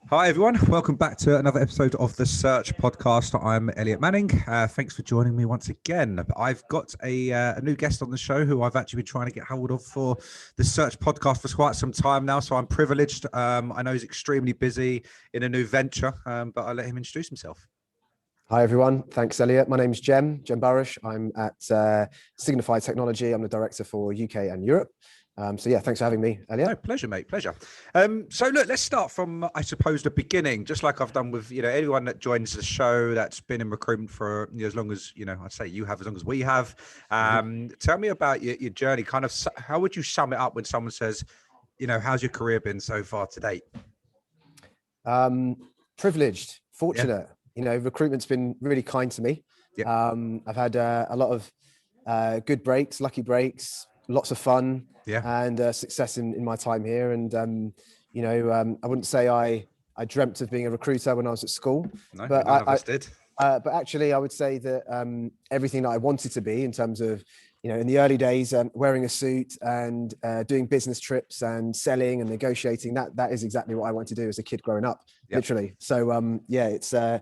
Hi everyone, welcome back to another episode of the Search Podcast. I'm Elliot Manning. Thanks for joining me once again. I've got a new guest on the show who I've actually been trying to get hold of for the Search Podcast for quite some time now, so I'm privileged. I know he's extremely busy in a new venture, but I'll let him introduce himself. Hi everyone, thanks Elliot. My name's Cem Baris. I'm at Signify Technology. I'm the director for UK and Europe. So yeah, thanks for having me, Elliot. No, pleasure, mate, pleasure. So look, let's start from, I suppose, the beginning, just like I've done with, anyone that joins the show that's been in recruitment for as long as, I'd say you have, as long as we have. Tell me about your journey, kind of, how would you sum it up when someone says, how's your career been so far to date? Privileged, fortunate. Yeah. Recruitment's been really kind to me. Yeah. I've had a lot of good breaks, lucky breaks, lots of fun, and success in my time here. And I wouldn't say I dreamt of being a recruiter when I was at school, No, but none of us did. But actually, I would say that everything that I wanted to be in terms of, in the early days, wearing a suit and doing business trips and selling and negotiating, that is exactly what I wanted to do as a kid growing up, literally. So it's a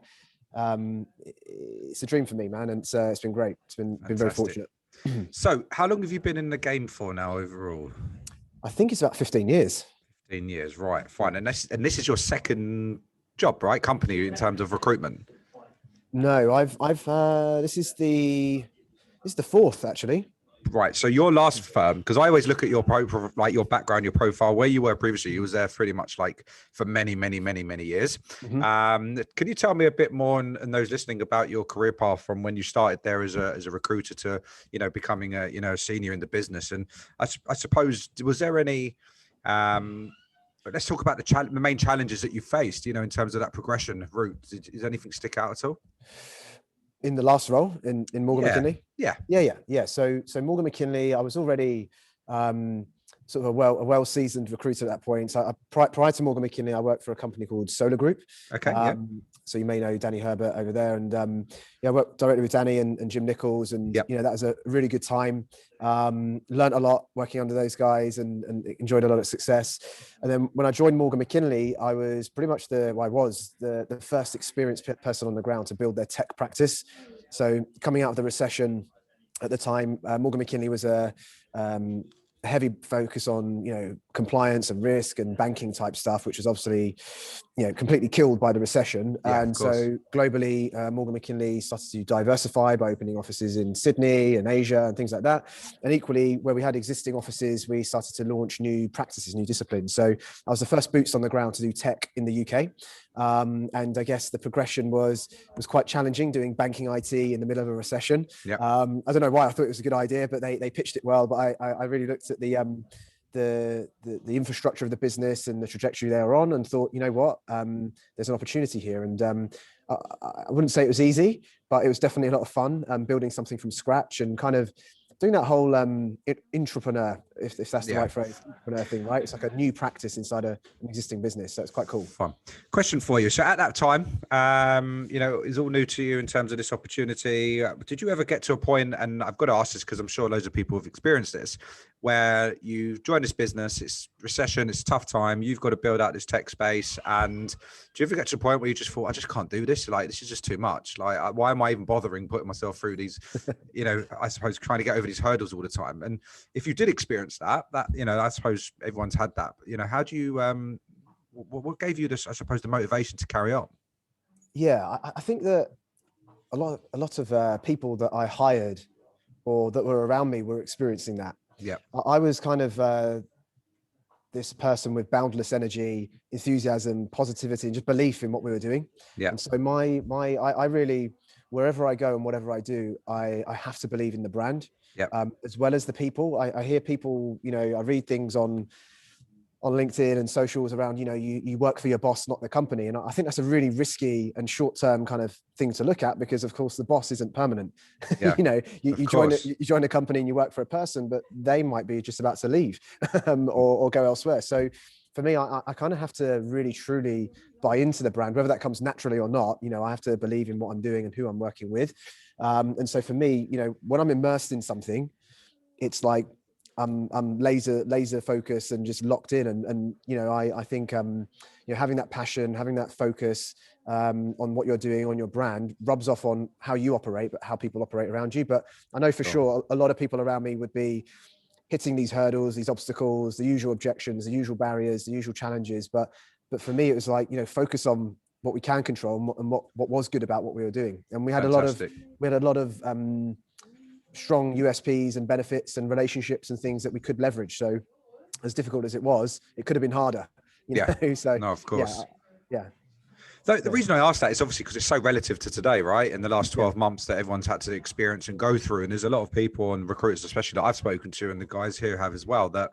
dream for me, man, and it's been great. It's been very fortunate. So how long have you been in the game for now overall? I think it's about 15 years. 15 years, right, fine. And this is your second job, right? Company in terms of recruitment? No, this is the fourth, actually. Right. So your last firm, because I always look at your like your background, your profile, where you were previously. You was there pretty much like for many, many, many, many years. Mm-hmm. Can you tell me a bit more, and those listening, about your career path from when you started there as a recruiter to becoming a senior in the business? And I suppose, was there any? Let's talk about the main challenges that you faced. In terms of that progression route. Does anything stick out at all? In the last role in Morgan McKinley? Yeah. So Morgan McKinley, I was already sort of a well-seasoned recruiter at that point. So prior to Morgan McKinley, I worked for a company called Solar Group. Okay. So you may know Danny Herbert over there, and I worked directly with Danny and Jim Nichols, and that was a really good time. Learned a lot working under those guys, and enjoyed a lot of success. And then when I joined Morgan McKinley, I was pretty much the first experienced person on the ground to build their tech practice. So coming out of the recession at the time, Morgan McKinley was a heavy focus on compliance and risk and banking type stuff, which was obviously completely killed by the recession. And so globally, Morgan McKinley started to diversify by opening offices in Sydney and Asia and things like that. And equally, where we had existing offices, we started to launch new practices, new disciplines. So I was the first boots on the ground to do tech in the UK. And I guess the progression was quite challenging, doing banking IT in the middle of a recession. I don't know why I thought it was a good idea, but they pitched it well. But I really looked at the infrastructure of the business and the trajectory they were on, and thought, there's an opportunity here. And I wouldn't say it was easy, but it was definitely a lot of fun, building something from scratch and kind of doing that whole intrapreneur, if that's the right phrase, entrepreneur thing, right? It's like a new practice inside an existing business. So it's quite cool. Fun. Question for you. So at that time, it's all new to you in terms of this opportunity. Did you ever get to a point, and I've got to ask this because I'm sure loads of people have experienced this, where you join this business, it's recession, it's a tough time, you've got to build out this tech space, and do you ever get to a point where you just thought, I just can't do this? Like, this is just too much. Like, why am I even bothering putting myself through these, I suppose, trying to get over these hurdles all the time? And if you did experience that, I suppose everyone's had that. How do you, what gave you this, I suppose, the motivation to carry on? Yeah, I think that a lot of people that I hired or that were around me were experiencing that. Yeah, I was kind of this person with boundless energy, enthusiasm, positivity, and just belief in what we were doing. Yeah. And so I really, wherever I go and whatever I do, I have to believe in the brand, as well as the people. I hear people, I read things on LinkedIn and socials around, you work for your boss, not the company. And I think that's a really risky and short-term kind of thing to look at, because of course the boss isn't permanent. Yeah, you join a company and you work for a person, but they might be just about to leave or go elsewhere. So for me, I kind of have to really truly buy into the brand, whether that comes naturally or not. I have to believe in what I'm doing and who I'm working with. And so for me, when I'm immersed in something, it's like I'm laser focused and just locked in. And you know, I think you know, having that passion, having that focus on what you're doing, on your brand, rubs off on how you operate, but how people operate around you. But I know for sure a lot of people around me would be hitting these hurdles, these obstacles, the usual objections, the usual barriers, the usual challenges. But for me, it was like, you know, focus on what we can control and what was good about what we were doing. And we had Fantastic. a lot of strong USPs and benefits and relationships and things that we could leverage. So as difficult as it was, it could have been harder, you know? So no, of course. Yeah. The reason I ask that is obviously because it's so relative to today, right? In the last 12 months that everyone's had to experience and go through. And there's a lot of people and recruiters, especially that I've spoken to, and the guys here have as well, that,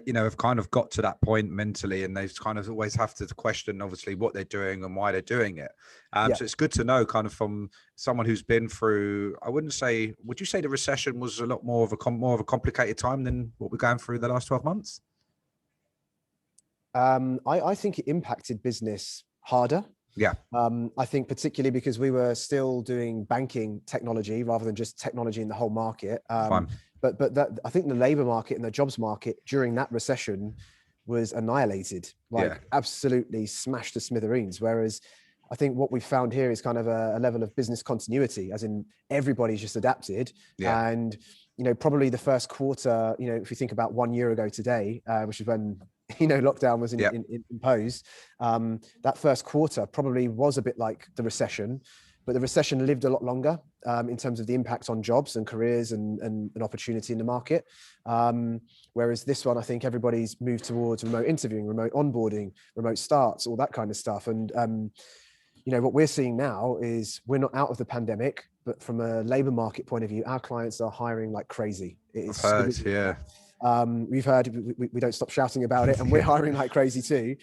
you know, have kind of got to that point mentally, and they've kind of always have to question, obviously, what they're doing and why they're doing it. So it's good to know, kind of from someone who's been through, would you say the recession was a lot more of a complicated time than what we're going through the last 12 months? I think it impacted business harder. Yeah. I think particularly because we were still doing banking technology rather than just technology in the whole market. But that, I think the labor market and the jobs market during that recession was annihilated, like absolutely smashed to smithereens. Whereas I think what we found here is kind of a level of business continuity, as in everybody's just adapted. And, you know, probably the first quarter, you know, if you think about 1 year ago today, which is when, you know, lockdown was imposed, that first quarter probably was a bit like the recession, but the recession lived a lot longer in terms of the impact on jobs and careers and opportunity in the market. Whereas this one, I think everybody's moved towards remote interviewing, remote onboarding, remote starts, all that kind of stuff. And, you know, what we're seeing now is we're not out of the pandemic, but from a labor market point of view, our clients are hiring like crazy. I've heard, we've heard, we don't stop shouting about it, and we're hiring like crazy too.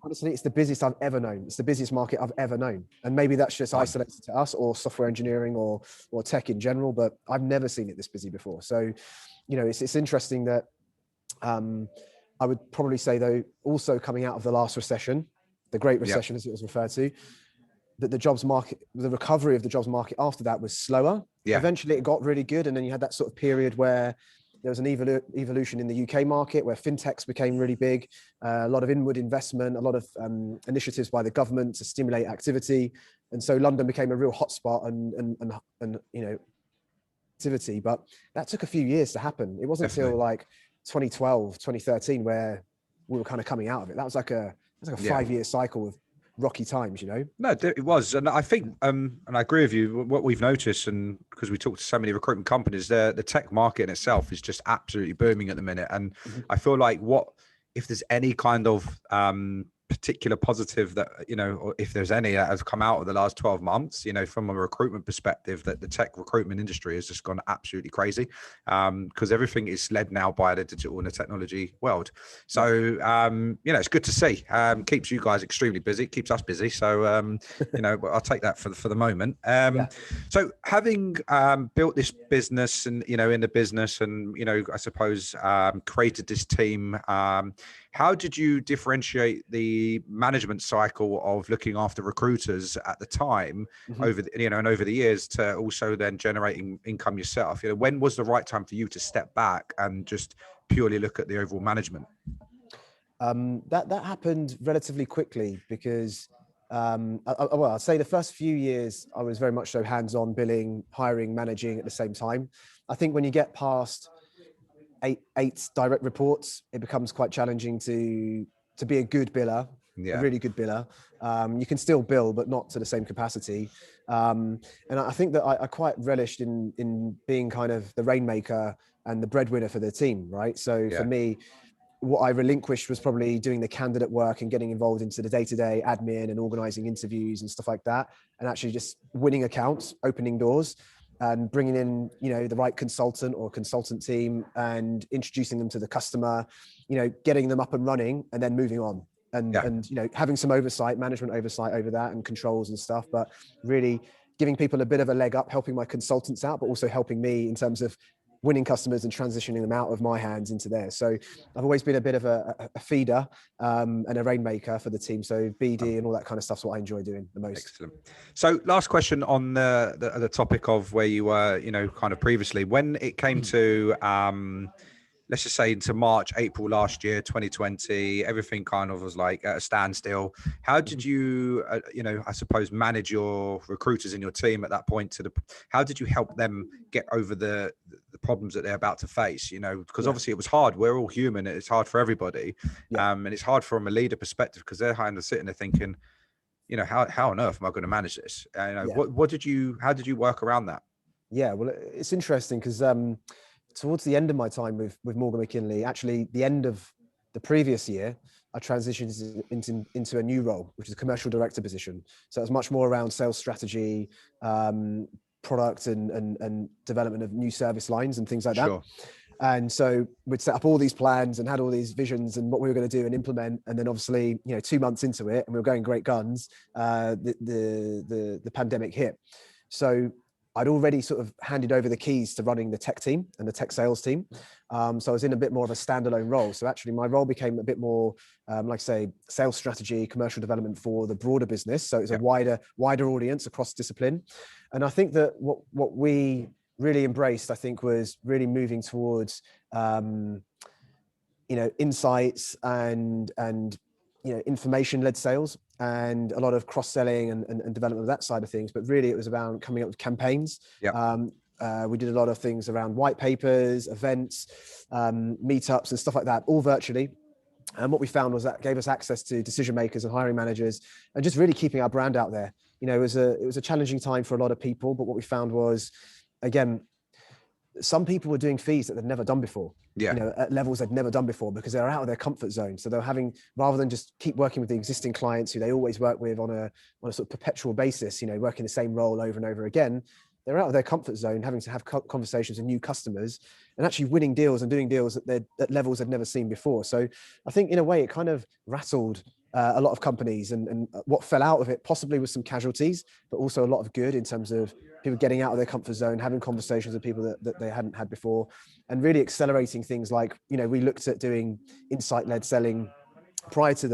Honestly, it's the busiest I've ever known. It's the busiest market I've ever known. And maybe that's just isolated to us or software engineering or tech in general, but I've never seen it this busy before. So, you know, it's interesting that I would probably say, though, also coming out of the last recession, the Great Recession, as it was referred to, that the jobs market, the recovery of the jobs market after that was slower. Eventually it got really good. And then you had that sort of period where there was an evolution in the UK market where fintechs became really big, a lot of inward investment, a lot of initiatives by the government to stimulate activity. And so London became a real hotspot and you know, activity, but that took a few years to happen. It wasn't until like 2012, 2013, where we were kind of coming out of it. That was like a 5-year cycle of rocky times, you know? No, it was. And I think, and I agree with you, what we've noticed, and because we talk to so many recruitment companies, the tech market in itself is just absolutely booming at the minute. And I feel like if there's any kind of particular positive that, you know, or if there's any that has come out of the last 12 months, you know, from a recruitment perspective, that the tech recruitment industry has just gone absolutely crazy, because everything is led now by the digital and the technology world. So, you know, it's good to see. Keeps you guys extremely busy, keeps us busy. So, you know, I'll take that for the moment. So having built this business and, you know, in the business and, you know, I suppose created this team, how did you differentiate the management cycle of looking after recruiters at the time over the years to also then generating income yourself? You know, when was the right time for you to step back and just purely look at the overall management? That happened relatively quickly because, I'd say the first few years I was very much so hands-on, billing, hiring, managing at the same time. I think when you get past eight direct reports, it becomes quite challenging to be a good biller, a really good biller. You can still bill, but not to the same capacity. And I think that I quite relished in being kind of the rainmaker and the breadwinner for the team, right? So for me, what I relinquished was probably doing the candidate work and getting involved into the day-to-day admin and organizing interviews and stuff like that, and actually just winning accounts, opening doors, and bringing in, you know, the right consultant or consultant team and introducing them to the customer, you know, getting them up and running and then moving on. And, you know, having some management oversight over that and controls and stuff, but really giving people a bit of a leg up, helping my consultants out, but also helping me in terms of winning customers and transitioning them out of my hands into theirs. So I've always been a bit of a feeder and a rainmaker for the team. So BD and all that kind of stuff's what I enjoy doing the most. Excellent. So last question on the topic of where you were, you know, kind of previously, when it came to let's just say into March, April last year, 2020, everything kind of was like at a standstill. How did you, I suppose, manage your recruiters in your team at that point? How did you help them get over the problems that they're about to face? Because obviously it was hard. We're all human. It's hard for everybody, and it's hard from a leader perspective because they're kind of sitting there thinking, how on earth am I going to manage this? How did you work around that? Yeah, well, it's interesting because towards the end of my time with Morgan McKinley, actually the end of the previous year, I transitioned into a new role, which is a commercial director position. So it was much more around sales strategy, product and development of new service lines and things like that. And so we'd set up all these plans and had all these visions and what we were going to do and implement. And then obviously, 2 months into it and we were going great guns, the pandemic hit. So I'd already sort of handed over the keys to running the tech team and the tech sales team. So I was in a bit more of a standalone role. So actually my role became a bit more, like say, sales strategy, commercial development for the broader business. So it's a wider audience across discipline. And I think that what we really embraced, I think, was really moving towards, insights and information-led sales and a lot of cross-selling and development of that side of things. But really it was about coming up with campaigns. We did a lot of things around white papers, events, meetups and stuff like that, all virtually. And what we found was that gave us access to decision makers and hiring managers and just really keeping our brand out there. It was a challenging time for a lot of people, but what we found was, again, some people were doing fees that they'd never done before, at levels they'd never done before because they're out of their comfort zone. So they're having, rather than just keep working with the existing clients who they always work with on a sort of perpetual basis, working the same role over and over again, they're out of their comfort zone, having to have conversations with new customers and actually winning deals and doing deals at levels they'd never seen before. So I think in a way it kind of rattled a lot of companies, and what fell out of it possibly was some casualties, but also a lot of good in terms of people getting out of their comfort zone, having conversations with people that they hadn't had before, and really accelerating things like, we looked at doing insight-led selling prior to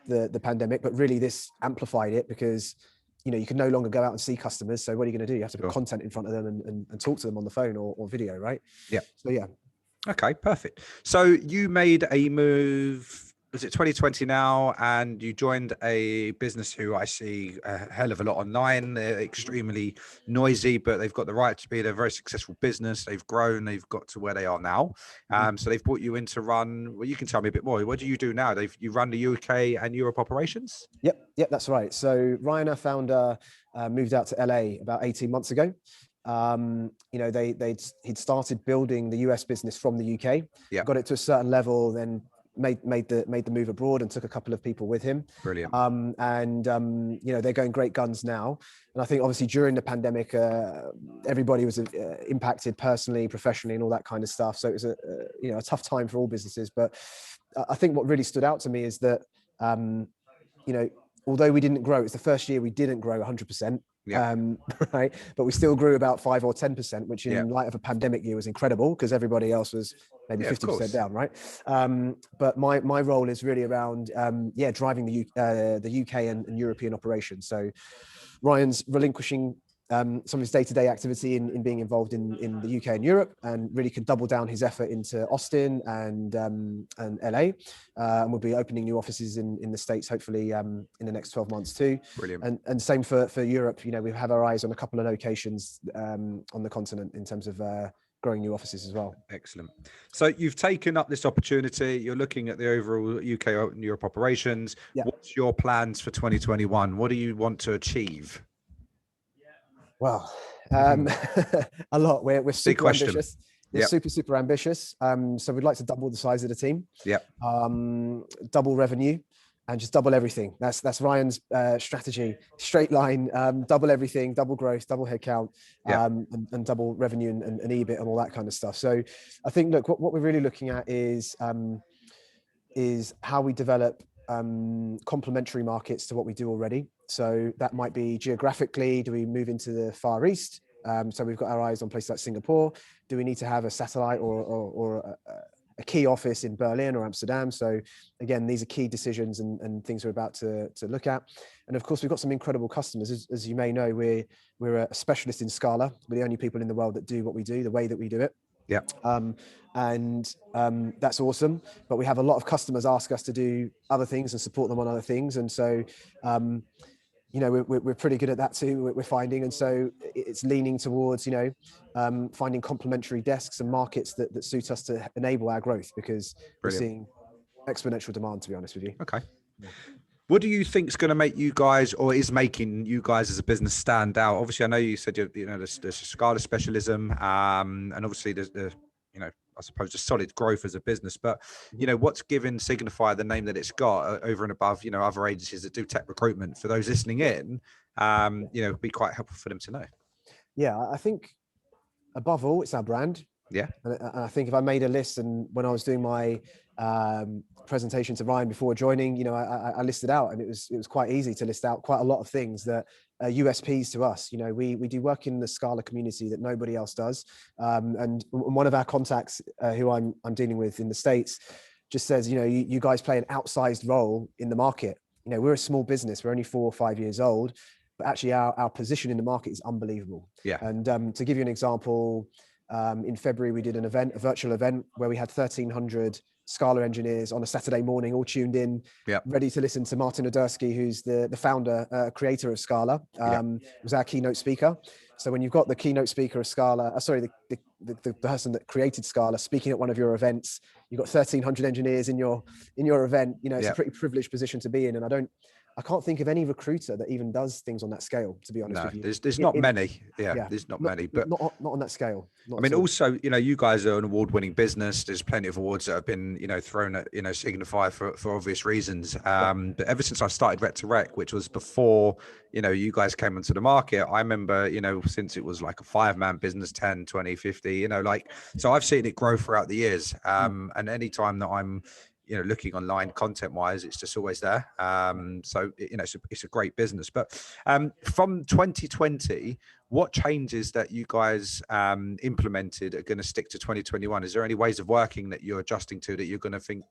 the pandemic, but really this amplified it because you can no longer go out and see customers. So what are you going to do? You have to put content in front of them and talk to them on the phone or video, right? Yeah. So yeah. Okay, perfect. So you made a move, was it 2020 now, and you joined a business who I see a hell of a lot online. They're extremely noisy, but they've got the right to be. They're a very successful business. They've grown. They've got to where they are now. So they've brought you in to run. Well, you can tell me a bit more. What do you do now? You run the UK and Europe operations? Yep, that's right. So Ryan, our founder, moved out to LA about 18 months ago. He'd started building the US business from the UK, got it to a certain level, then made the move abroad and took a couple of people with him. Brilliant. They're going great guns now. And I think obviously during the pandemic, everybody was impacted personally, professionally, and all that kind of stuff. So it was a tough time for all businesses. But I think what really stood out to me is that, although we didn't grow, it's the first year we didn't grow 100%. Right, but we still grew about 5 or 10%, which in light of a pandemic year was incredible because everybody else was maybe 50% down, right? But my role is really around driving the UK and European operations. So Ryan's relinquishing some of his day-to-day activity in being involved in the UK and Europe, and really can double down his effort into Austin and LA. And we'll be opening new offices in the States, hopefully in the next 12 months too. Brilliant. And same for Europe. We have our eyes on a couple of locations on the continent in terms of growing new offices as well. Excellent. So you've taken up this opportunity. You're looking at the overall UK and Europe operations. What's your plans for 2021? What do you want to achieve? Well, a lot. We're super ambitious. We're super ambitious. So we'd like to double the size of the team. Double revenue, and just double everything. That's Ryan's strategy. Straight line, double everything, double growth, double headcount, and double revenue and EBIT and all that kind of stuff. So I think, look, what we're really looking at is how we develop complementary markets to what we do already. So that might be geographically. Do we move into the Far East? So we've got our eyes on places like Singapore. Do we need to have a satellite or a key office in Berlin or Amsterdam? So again, these are key decisions and things we're about to look at. And of course, we've got some incredible customers. As you may know, we're a specialist in Scala. We're the only people in the world that do what we do, the way that we do it. Yeah. That's awesome. But we have a lot of customers ask us to do other things and support them on other things. And so, we're pretty good at that too, we're finding. And so it's leaning towards, finding complementary desks and markets that suit us to enable our growth, because we're seeing exponential demand, to be honest with you. Okay. Yeah. What do you think is going to make you guys, or is making you guys as a business stand out? Obviously, I know you said there's a Scala specialism, and obviously there's I suppose a solid growth as a business. But what's given Signify the name that it's got over and above other agencies that do tech recruitment? For those listening in, it'd be quite helpful for them to know. Yeah, I think above all, it's our brand. Yeah. And I think if I made a list, and when I was doing my presentation to Ryan before joining, I listed out, and it was quite easy to list out quite a lot of things that are USPs to us. We do work in the Scala community that nobody else does. And one of our contacts who I'm dealing with in the States just says, you guys play an outsized role in the market. We're a small business. We're only 4 or 5 years old, but actually our position in the market is unbelievable. Yeah. And to give you an example, in February, we did a virtual event where we had 1,300 Scala engineers on a Saturday morning, all tuned in, ready to listen to Martin Odersky, who's the founder, creator of Scala, was our keynote speaker. So when you've got the keynote speaker of Scala, the person that created Scala speaking at one of your events, you've got 1,300 engineers in your event. It's a pretty privileged position to be in, and I can't think of any recruiter that even does things on that scale, to be honest with you. There's not many. Yeah, there's not many, but not on that scale. I mean, also, you guys are an award-winning business. There's plenty of awards that have been, thrown at, Signify for obvious reasons. But ever since I started Rec to Rec, which was before, you guys came onto the market, I remember, since it was like a 5-man business, 10, 20, 50, so I've seen it grow throughout the years. And any time that I'm, looking online content wise, it's just always there. So it's a great business. But from 2020, what changes that you guys implemented are going to stick to 2021? Is there any ways of working that you're adjusting to that you're going to think,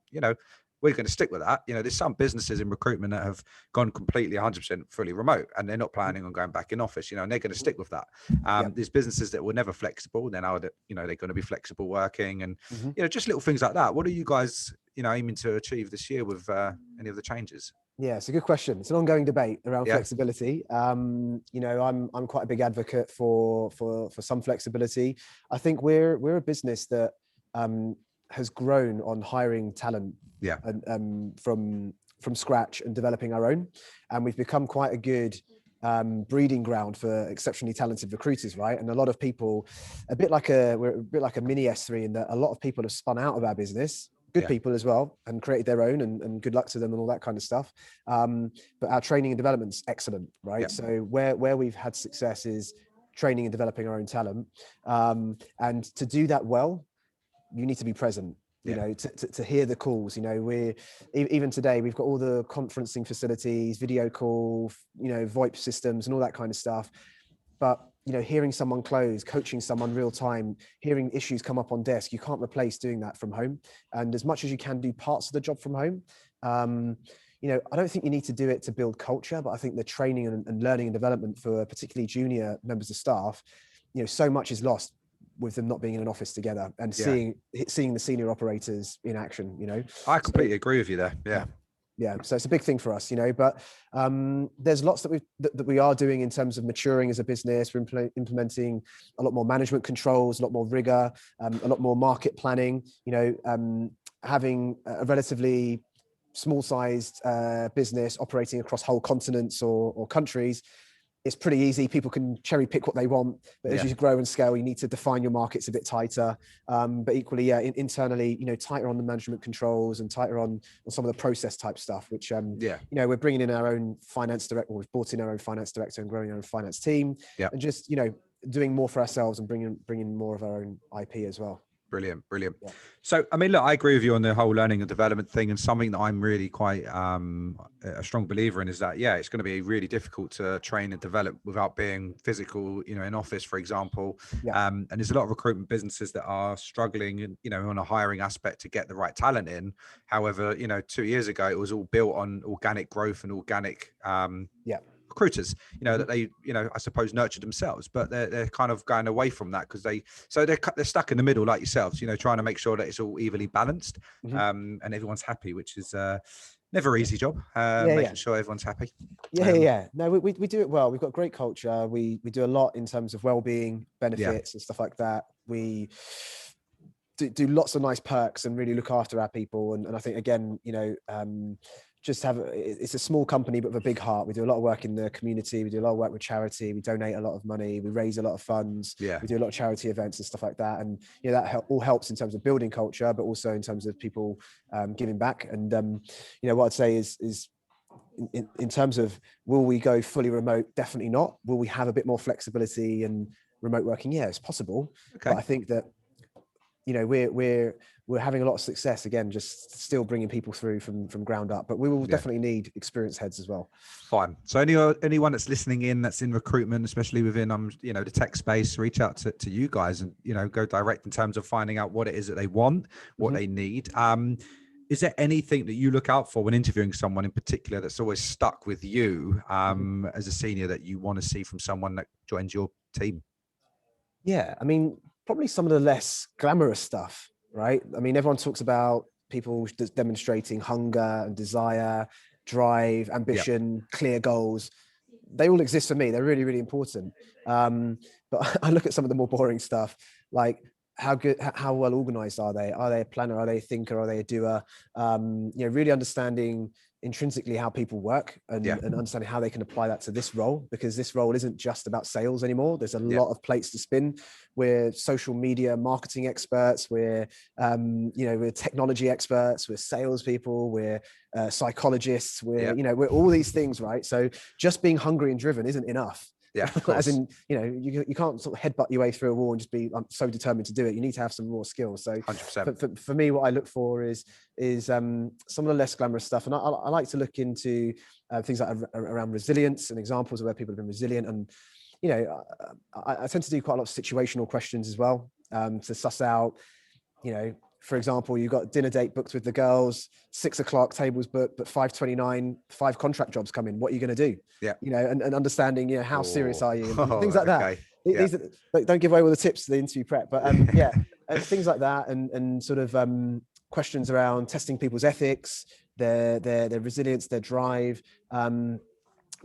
we're going to stick with that? There's some businesses in recruitment that have gone completely 100% fully remote, and they're not planning on going back in office, and they're going to stick with that. There's businesses that were never flexible, then they're going to be flexible working, and just little things like that. What are you guys aiming to achieve this year with any of the changes? Yeah, it's a good question. It's an ongoing debate around flexibility. I'm quite a big advocate for some flexibility. I think we're a business that has grown on hiring talent and from scratch and developing our own, and we've become quite a good breeding ground for exceptionally talented recruiters, right? And a lot of people, we're a bit like a mini S3 in that a lot of people have spun out of our business. Good people as well, and created their own, and good luck to them and all that kind of stuff. But our training and development's excellent, right? Yeah. So where we've had success is training and developing our own talent. And to do that well, you need to be present, to hear the calls. We're even today, we've got all the conferencing facilities, video call, VoIP systems and all that kind of stuff. But hearing someone close, coaching someone real time, hearing issues come up on desk, you can't replace doing that from home. And as much as you can do parts of the job from home, I don't think you need to do it to build culture, but I think the training and learning and development for particularly junior members of staff, so much is lost with them not being in an office together and seeing the senior operators in action. I completely agree with you there. Yeah, so it's a big thing for us, but there's lots that we are doing in terms of maturing as a business. We're implementing a lot more management controls, a lot more rigor, a lot more market planning. Having a relatively small-sized business operating across whole continents or countries, it's pretty easy. People can cherry pick what they want, but as you grow and scale, you need to define your markets a bit tighter. But equally, internally, tighter on the management controls and tighter on some of the process type stuff, which, we're bringing in our own finance director, or we've brought in our own finance director and growing our own finance team, and just, doing more for ourselves and bringing more of our own IP as well. Brilliant. Yeah. So, I mean, look, I agree with you on the whole learning and development thing, and something that I'm really quite a strong believer in is that, it's going to be really difficult to train and develop without being physical, in office, for example. And there's a lot of recruitment businesses that are struggling, on a hiring aspect to get the right talent in. However, 2 years ago, it was all built on organic growth and organic recruiters, that they, I suppose nurture themselves, but they're kind of going away from that because they're stuck in the middle like yourselves, trying to make sure that it's all evenly balanced, and everyone's happy, which is never an easy job, making sure everyone's happy. No, we do it well. We've got great culture. We do a lot in terms of well-being, benefits and stuff like that. We do lots of nice perks and really look after our people. And I think, again, it's a small company, but with a big heart. We do a lot of work in the community. We do a lot of work with charity. We donate a lot of money. We raise a lot of funds. We do a lot of charity events and stuff like that. And, that all helps in terms of building culture, but also in terms of people giving back. And, what I'd say is in terms of, will we go fully remote? Definitely not. Will we have a bit more flexibility and remote working? Yeah, it's possible. Okay. But I think that, we're having a lot of success, again, just still bringing people through from ground up, but we will definitely need experienced heads as well. Fine. So anyone that's listening in, that's in recruitment, especially within, the tech space, reach out to you guys and, go direct in terms of finding out what it is that they want, what they need. Is there anything that you look out for when interviewing someone in particular that's always stuck with you as a senior that you want to see from someone that joins your team? Yeah, I mean, probably some of the less glamorous stuff, right? I mean, everyone talks about people demonstrating hunger and desire, drive, ambition, clear goals. They all exist for me. They're really, really important. But I look at some of the more boring stuff, like how well organized are they? Are they a planner? Are they a thinker? Are they a doer? Really understanding intrinsically how people work and understanding how they can apply that to this role, because this role isn't just about sales anymore. There's a lot of plates to spin. We're social media marketing experts. We're technology experts. We're salespeople. We're psychologists. We're all these things, right? So just being hungry and driven isn't enough. Yeah, of course. As in, you can't sort of headbutt your way through a wall and just be, I'm so determined to do it. You need to have some raw skills. So 100%. For me, what I look for is some of the less glamorous stuff. And I like to look into things like around resilience and examples of where people have been resilient. And, I tend to do quite a lot of situational questions as well, to suss out, for example, you've got dinner date booked with the girls, 6 o'clock, tables booked, but 5:29, 5 contract jobs come in. What are you going to do? Yeah. And understanding, how serious are you? And things like that. These don't give away all the tips to the interview prep, but things like that. And sort of questions around testing people's ethics, their resilience, their drive.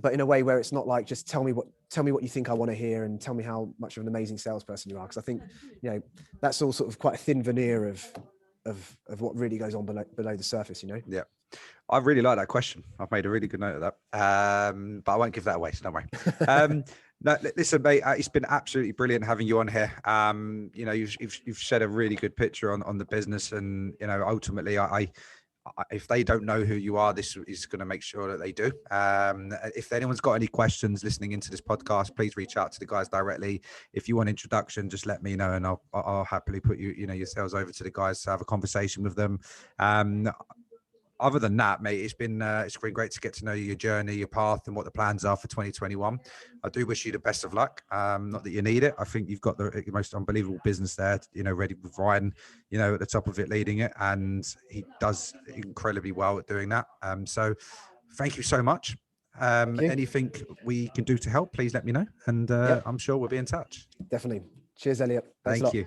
But in a way where it's not like, just tell me what you think I want to hear and tell me how much of an amazing salesperson you are. Because I think, that's all sort of quite a thin veneer of what really goes on below the surface, Yeah. I really like that question. I've made a really good note of that. But I won't give that away, so don't worry. No, listen, mate, it's been absolutely brilliant having you on here. You've shed a really good picture on the business, and, ultimately if they don't know who you are, this is going to make sure that they do. If anyone's got any questions listening into this podcast, please reach out to the guys directly. If you want introduction, just let me know, and I'll happily put yourselves over to the guys to have a conversation with them. Other than that, mate, it's been great to get to know your journey, your path, and what the plans are for 2021. I do wish you the best of luck. Not that you need it. I think you've got the most unbelievable business there, ready with Ryan, at the top of it, leading it, and he does incredibly well at doing that. So thank you so much. Anything we can do to help, please let me know, and I'm sure we'll be in touch. Definitely. Cheers, Elliot. Thank you.